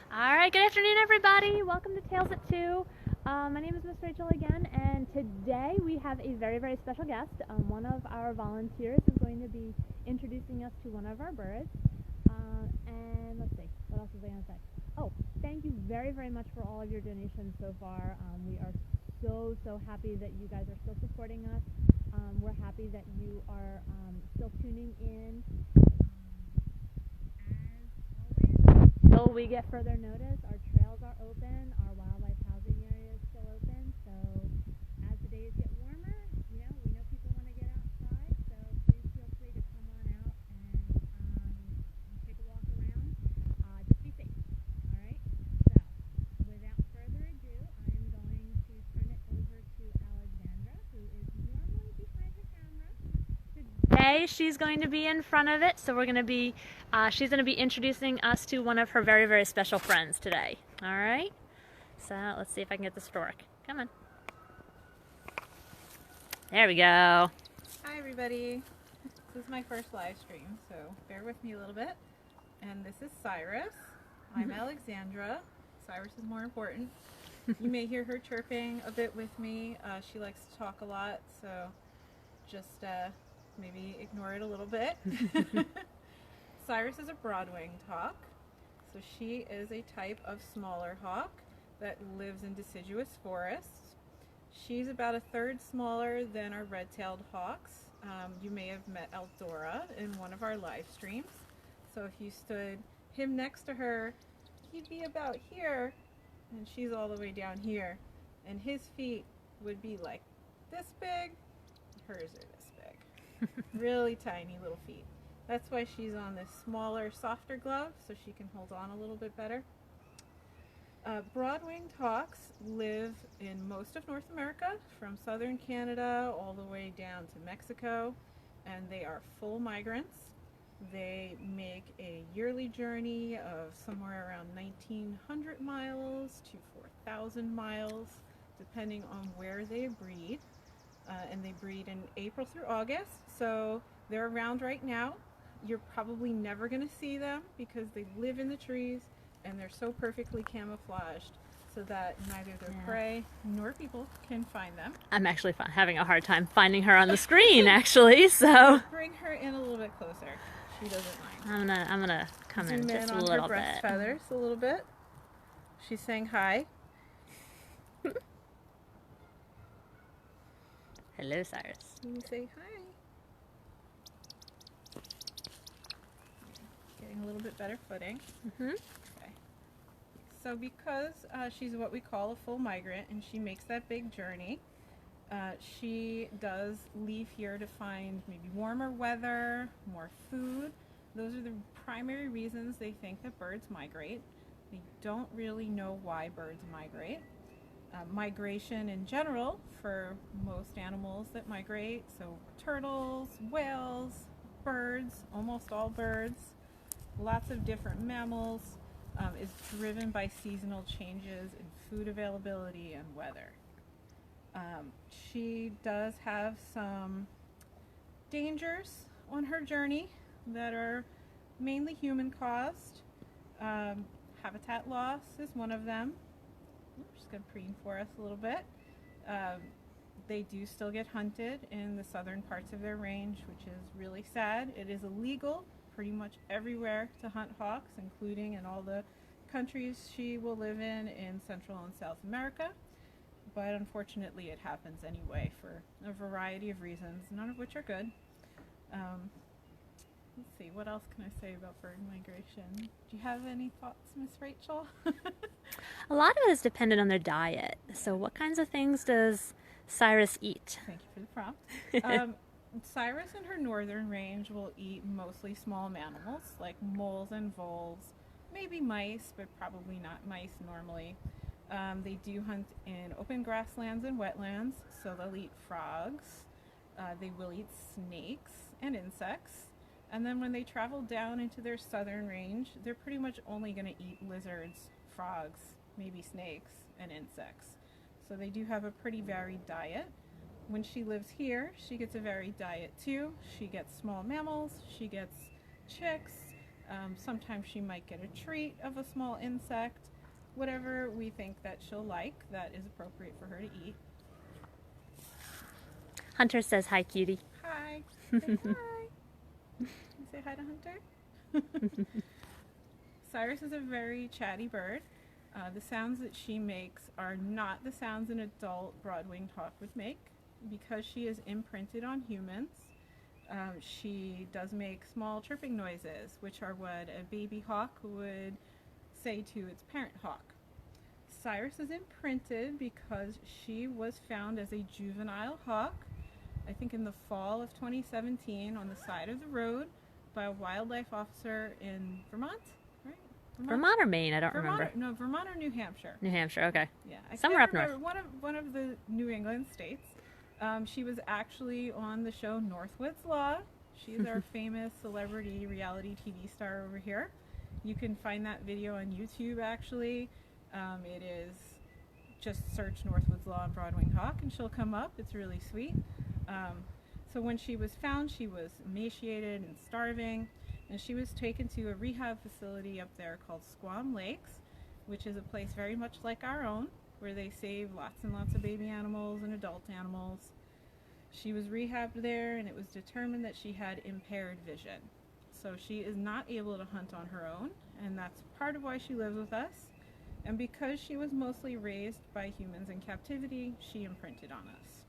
Alright, good afternoon everybody. Welcome to Tales at 2. My name is Miss Rachel again, and today we have a very, very special guest. One of our volunteers is going to be introducing us to one of our birds. And let's see, what else was I going to say? Oh, thank you very, very much for all of your donations so far. We are so happy that you guys are still supporting us. We're happy that you are still tuning in. Until we get further notice, our trails are open, our wildlife housing area is still open, so as the days get warmer, we know people want to get outside, so please feel free to come on out and take a walk around. Just be safe, alright? So, without further ado, I am going to turn it over to Alexandra, who is normally behind the camera. Today she's going to be in front of it, so she's going to be introducing us to one of her very, very special friends today. All right? So let's see if I can get this to work. Come on. There we go. Hi everybody. This is my first live stream, so bear with me a little bit. And this is Cyrus. I'm Alexandra. Cyrus is more important. You may hear her chirping a bit with me. She likes to talk a lot, so just maybe ignore it a little bit. Cyrus is a broad-winged hawk, so she is a type of smaller hawk that lives in deciduous forests. She's about a third smaller than our red-tailed hawks. You may have met Eldora in one of our live streams. So if you stood him next to her, he'd be about here, and she's all the way down here. And his feet would be like this big, hers are this big. Really tiny little feet. That's why she's on this smaller, softer glove, so she can hold on a little bit better. Broad-winged hawks live in most of North America, from southern Canada all the way down to Mexico, and they are full migrants. They make a yearly journey of somewhere around 1,900 miles to 4,000 miles, depending on where they breed. And they breed in April through August, so they're around right now. You're probably never going to see them because they live in the trees and they're so perfectly camouflaged so that neither their prey nor people can find them. I'm actually having a hard time finding her on the screen, actually, so bring her in a little bit closer. She doesn't mind. I'm gonna come in just a on little her breast bit. feathers a little bit. She's saying hi. Hello, Cyrus. You say hi. Getting a little bit better footing. Okay. So because she's what we call a full migrant and she makes that big journey, she does leave here to find maybe warmer weather, more food. Those are the primary reasons they think that birds migrate. They don't really know why birds migrate. Migration in general for most animals that migrate, so turtles, whales, birds, almost all birds, lots of different mammals, is driven by seasonal changes in food availability and weather. She does have some dangers on her journey that are mainly human caused. Habitat loss is one of them. Just going to preen for us a little bit. They do still get hunted in the southern parts of their range, which is really sad. It is illegal pretty much everywhere to hunt hawks, including in all the countries she will live in Central and South America. But unfortunately it happens anyway for a variety of reasons, none of which are good. Let's see, what else can I say about bird migration? Do you have any thoughts, Miss Rachel? A lot of it is dependent on their diet. So what kinds of things does Cyrus eat? Thank you for the prompt. Cyrus in her northern range will eat mostly small mammals like moles and voles, maybe mice, but probably not mice normally. They do hunt in open grasslands and wetlands, so they'll eat frogs. They will eat snakes and insects. And then when they travel down into their southern range, they're pretty much only going to eat lizards, frogs, maybe snakes, and insects. So they do have a pretty varied diet. When she lives here, she gets a varied diet too. She gets small mammals, she gets chicks, Sometimes she might get a treat of a small insect, whatever we think that she'll like that is appropriate for her to eat. Hunter says hi, cutie. Hi. Say hi. You say hi to Hunter? Cyrus is a very chatty bird. The sounds that she makes are not the sounds an adult broad-winged hawk would make. Because she is imprinted on humans, she does make small chirping noises, which are what a baby hawk would say to its parent hawk. Cyrus is imprinted because she was found as a juvenile hawk, I think in the fall of 2017, on the side of the road by a wildlife officer in Vermont, right? Vermont or Maine? I don't remember. No, Vermont or New Hampshire. New Hampshire, okay. Yeah, Somewhere up north. One of the New England states. She was actually on the show Northwood's Law. She's our famous celebrity reality TV star over here. You can find that video on YouTube, actually. It is just search Northwood's Law and Broad-winged hawk and she'll come up. It's really sweet. So when she was found, she was emaciated and starving, and she was taken to a rehab facility up there called Squam Lakes, which is a place very much like our own, where they save lots and lots of baby animals and adult animals. She was rehabbed there, and it was determined that she had impaired vision. So she is not able to hunt on her own, and that's part of why she lives with us. And because she was mostly raised by humans in captivity, she imprinted on us.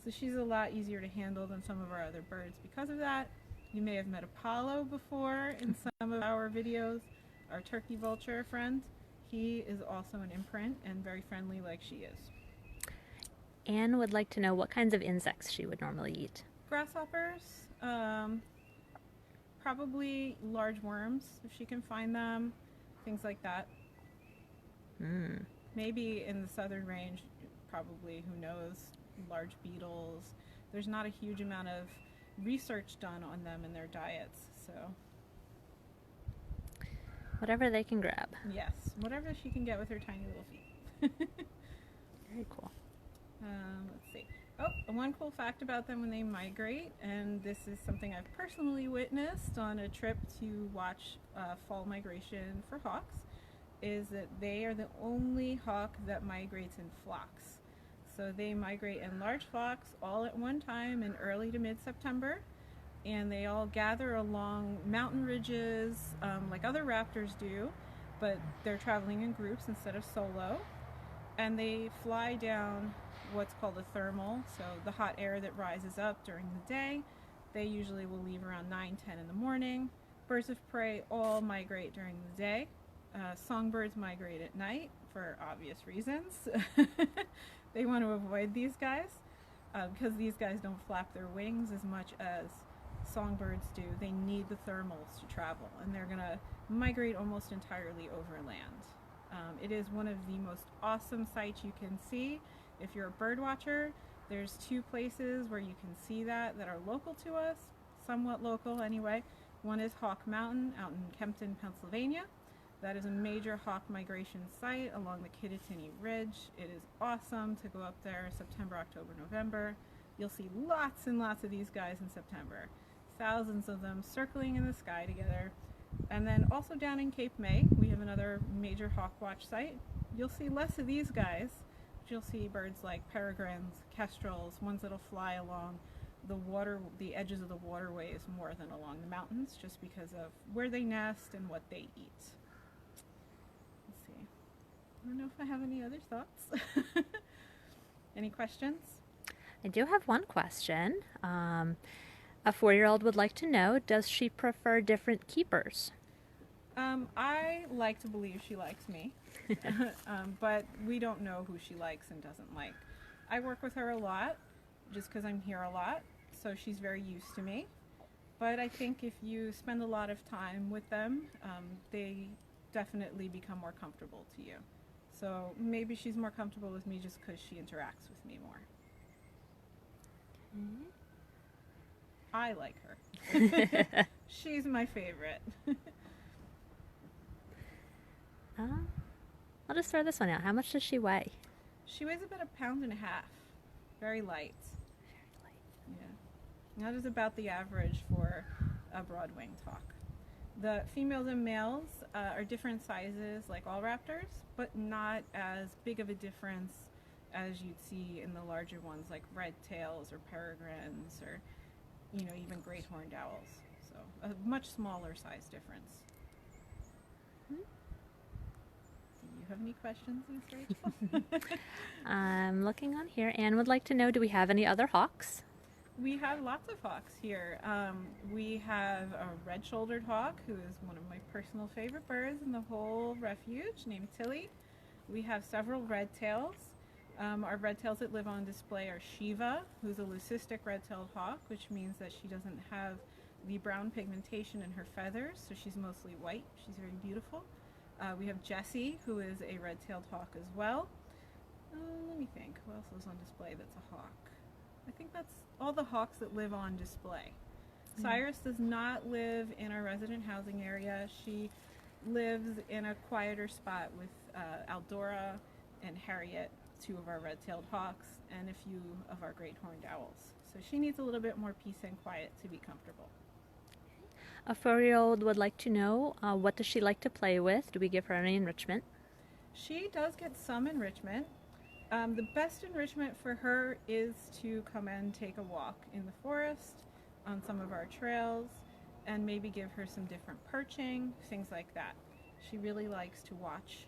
So she's a lot easier to handle than some of our other birds because of that. You may have met Apollo before in some of our videos, our turkey vulture friend. He is also an imprint and very friendly like she is. Anne would like to know what kinds of insects she would normally eat. Grasshoppers, probably large worms if she can find them, things like that. Maybe in the southern range, probably, who knows, large beetles. There's not a huge amount of research done on them and their diets, so. Whatever they can grab. Yes, whatever she can get with her tiny little feet. Very cool. Let's see. Oh, one cool fact about them when they migrate, and this is something I've personally witnessed on a trip to watch fall migration for hawks, is that they are the only hawk that migrates in flocks. So they migrate in large flocks all at one time in early to mid-September, and they all gather along mountain ridges like other raptors do, but they're traveling in groups instead of solo. And they fly down what's called a thermal, so the hot air that rises up during the day. They usually will leave around 9, 10 in the morning. Birds of prey all migrate during the day. Songbirds migrate at night for obvious reasons. They want to avoid these guys because these guys don't flap their wings as much as songbirds do. They need the thermals to travel, and they're going to migrate almost entirely overland. It is one of the most awesome sights you can see if you're a bird watcher. There's 2 places where you can see that are local to us, somewhat local anyway. One is Hawk Mountain out in Kempton, Pennsylvania. That is a major hawk migration site along the Kittatinny Ridge. It is awesome to go up there September, October, November. You'll see lots and lots of these guys in September. Thousands of them circling in the sky together. And then also down in Cape May, we have another major hawk watch site. You'll see less of these guys, but you'll see birds like peregrines, kestrels, ones that'll fly along the edges of the waterways more than along the mountains, just because of where they nest and what they eat. Let's see. I don't know if I have any other thoughts. Any questions? I do have one question. A 4-year-old would like to know, does she prefer different keepers? I like to believe she likes me, but we don't know who she likes and doesn't like. I work with her a lot, just because I'm here a lot, so she's very used to me. But I think if you spend a lot of time with them, they definitely become more comfortable to you. So maybe she's more comfortable with me just because she interacts with me more. I like her. She's my favorite. I'll just throw this one out. How much does she weigh? She weighs about 1.5 pounds. Very light. Yeah. That is about the average for a broad-winged hawk. The females and males are different sizes like all raptors, but not as big of a difference as you'd see in the larger ones like red tails or peregrines or even great horned owls. So a much smaller size difference. Do you have any questions, Miss Rachel? I'm looking on here. Anne would like to know, do we have any other hawks? We have lots of hawks here. We have a red-shouldered hawk, who is one of my personal favorite birds in the whole refuge, named Tilly. We have several red tails. Our red tails that live on display are Shiva, who's a leucistic red-tailed hawk, which means that she doesn't have the brown pigmentation in her feathers, so she's mostly white. She's very beautiful. We have Jessie, who is a red-tailed hawk as well. Let me think, who else is on display that's a hawk? I think that's all the hawks that live on display. Cyrus does not live in our resident housing area. She lives in a quieter spot with Aldora and Harriet, two of our red-tailed hawks, and a few of our great horned owls. So she needs a little bit more peace and quiet to be comfortable. A 4-year-old would like to know, what does she like to play with? Do we give her any enrichment? She does get some enrichment. The best enrichment for her is to come and take a walk in the forest, on some of our trails, and maybe give her some different perching, things like that. She really likes to watch.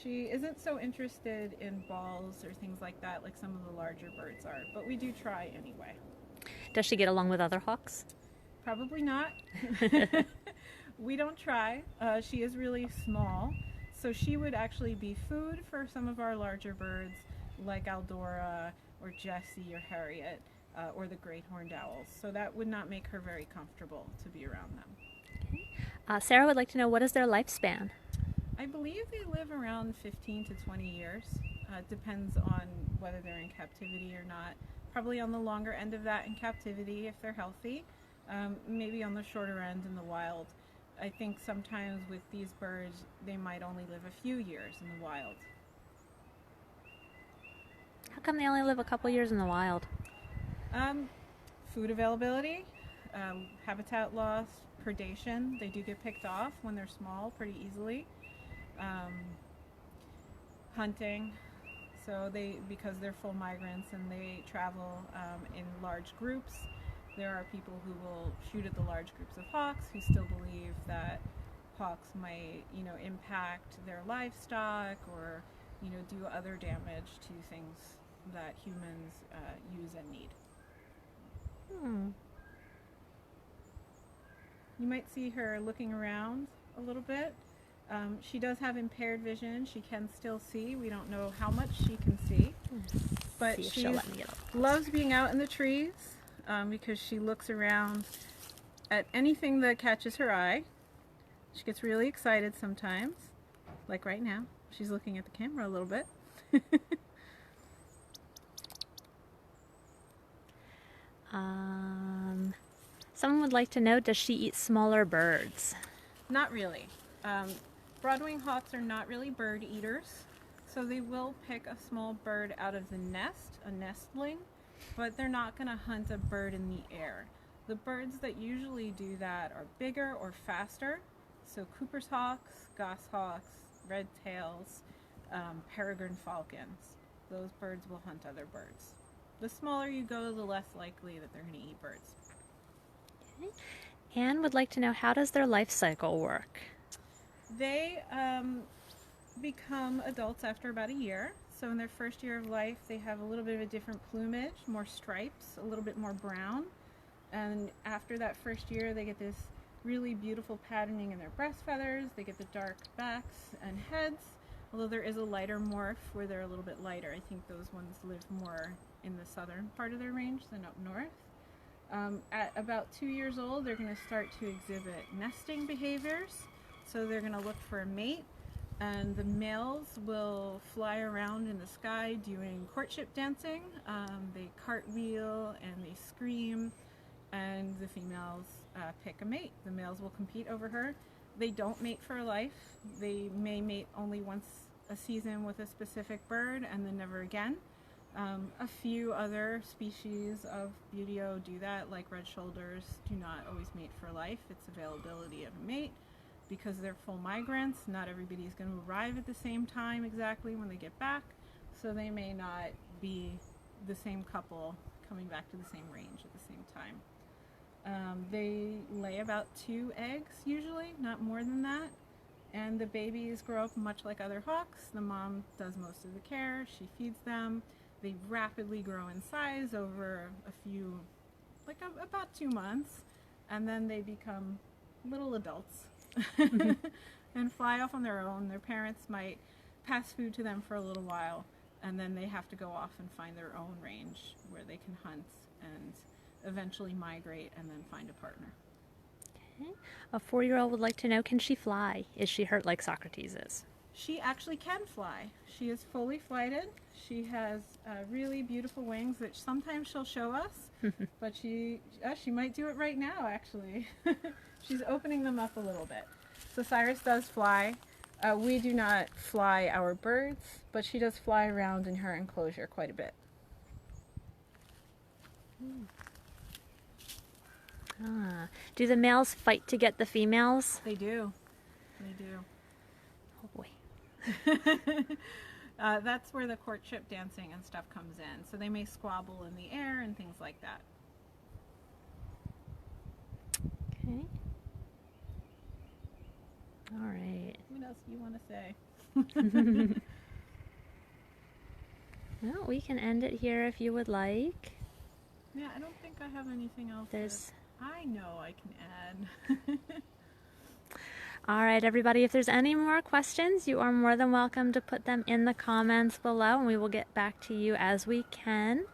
She isn't so interested in balls or things like that like some of the larger birds are, but we do try anyway. Does she get along with other hawks? Probably not. We don't try. She is really small, so she would actually be food for some of our larger birds like Aldora or Jessie or Harriet or the great horned owls. So that would not make her very comfortable to be around them. Okay. Sarah would like to know, what is their lifespan? I believe they live around 15 to 20 years. It depends on whether they're in captivity or not. Probably on the longer end of that in captivity if they're healthy. Maybe on the shorter end in the wild. I think sometimes with these birds, they might only live a few years in the wild. How come they only live a couple years in the wild? Food availability, habitat loss, predation. They do get picked off when they're small pretty easily. Hunting. So because they're full migrants and they travel in large groups, there are people who will shoot at the large groups of hawks who still believe that hawks might, impact their livestock or, do other damage to things that humans use and need. You might see her looking around a little bit. She does have impaired vision. She can still see. We don't know how much she can see, but she loves being out in the trees. Because she looks around at anything that catches her eye. She gets really excited sometimes, like right now. She's looking at the camera a little bit. Someone would like to know, does she eat smaller birds? Not really. Broadwing hawks are not really bird eaters, so they will pick a small bird out of the nest, a nestling, but they're not going to hunt a bird in the air. The birds that usually do that are bigger or faster, so Cooper's hawks, goshawks, red tails, peregrine falcons. Those birds will hunt other birds. The smaller you go, the less likely that they're going to eat birds. Okay. Anne would like to know, how does their life cycle work? They become adults after about a year. So in their first year of life, they have a little bit of a different plumage, more stripes, a little bit more brown. And after that first year, they get this really beautiful patterning in their breast feathers. They get the dark backs and heads, although there is a lighter morph where they're a little bit lighter. I think those ones live more in the southern part of their range than up north. At about 2 years old, they're going to start to exhibit nesting behaviors. So they're going to look for a mate. And the males will fly around in the sky doing courtship dancing. They cartwheel and they scream, and the females pick a mate. The males will compete over her. They don't mate for life. They may mate only once a season with a specific bird and then never again. A few other species of buteo do that, like red shoulders do not always mate for life. It's availability of a mate. Because they're full migrants, not everybody's going to arrive at the same time exactly when they get back, so they may not be the same couple coming back to the same range at the same time. They lay about 2 eggs usually, not more than that, and the babies grow up much like other hawks. The mom does most of the care, she feeds them. They rapidly grow in size over about 2 months, and then they become little adults. And fly off on their own. Their parents might pass food to them for a little while, and then they have to go off and find their own range where they can hunt and eventually migrate and then find a partner. Okay. A 4-year-old would like to know, can she fly? Is she hurt like Socrates is? She actually can fly. She is fully flighted. She has really beautiful wings that sometimes she'll show us, but she might do it right now actually. She's opening them up a little bit. So Cyrus does fly. We do not fly our birds, but she does fly around in her enclosure quite a bit. Ah. Do the males fight to get the females? They do. They do. Oh boy. That's where the courtship dancing and stuff comes in. So they may squabble in the air and things like that. Okay. All right. What else do you want to say? Well, we can end it here if you would like. Yeah, I don't think I have anything else. I know I can add. All right, everybody, if there's any more questions, you are more than welcome to put them in the comments below, and we will get back to you as we can.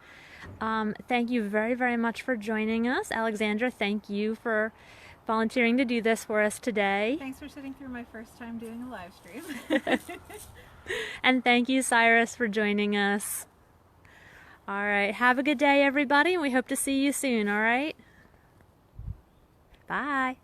Thank you very, very much for joining us. Alexandra, thank you for volunteering to do this for us today. Thanks for sitting through my first time doing a live stream. And thank you, Cyrus, for joining us. All right, have a good day, everybody, and we hope to see you soon, all right? Bye.